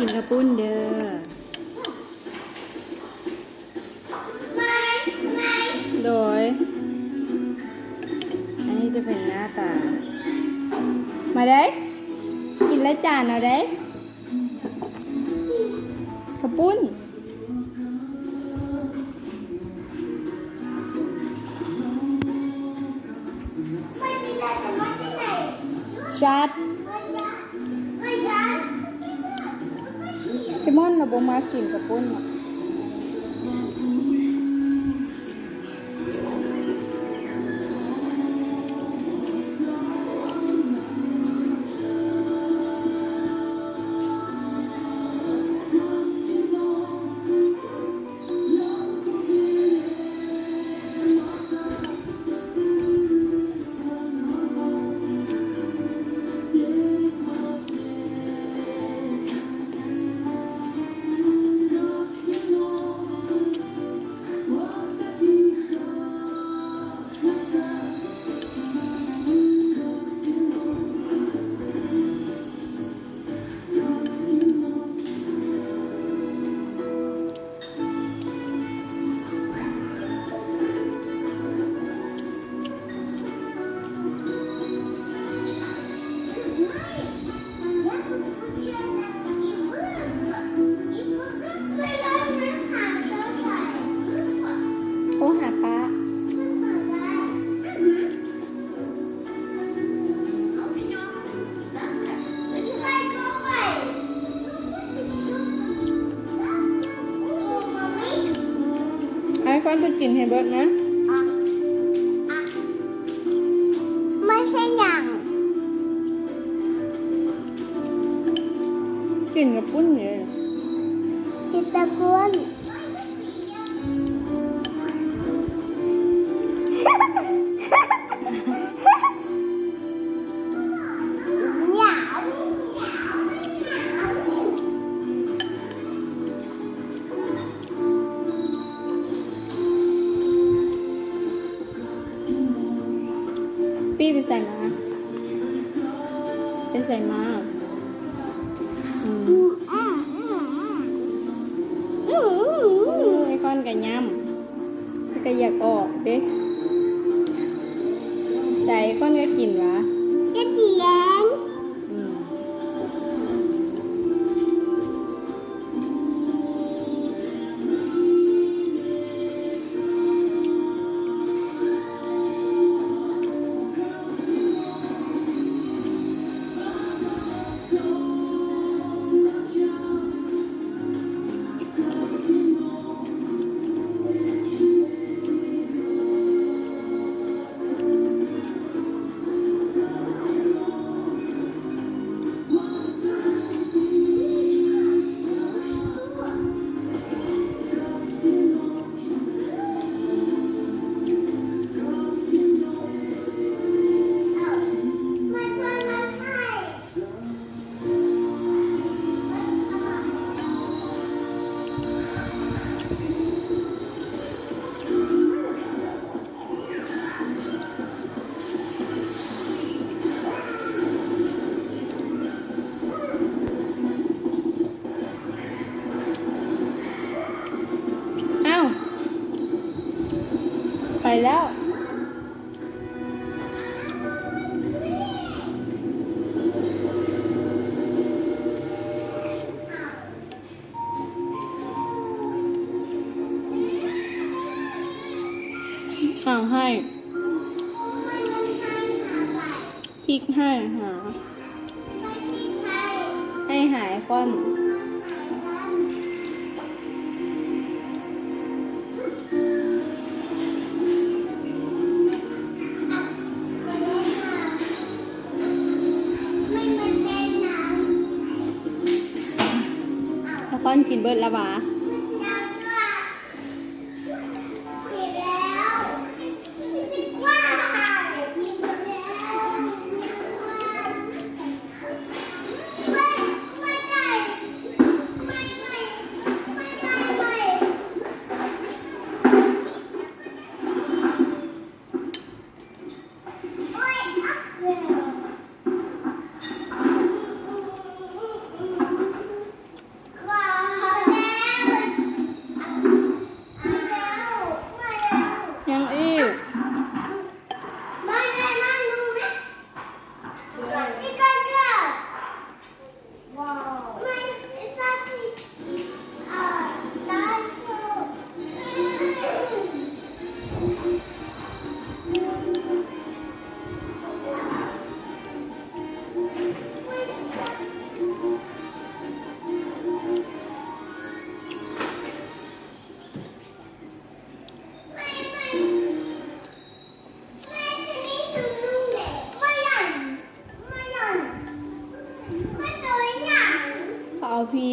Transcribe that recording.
กินกระปุ้นเด้อโดยอันนี้จะเป็นหน้าตามาได้กินแล้วจานเอาได้กระปุ้นชัดพี่ม่อนเราบ่มากินกระปุ้นหรอกโอ้หาปลาไอ้ฟันจะกินให้เบิดนะไม่ใช่อย่าง กินกับปุ้นเลย กินตะปุ้นปี้ไปใส่มาไปใส่มาไอ้ก้อนกับยำก็อยากออกเด้ใส่ก้อนก็กินวะก็เดียนไปแล้วเอาให้พริกให้หายก้อนก้อนกินเบิดละบา เอาพี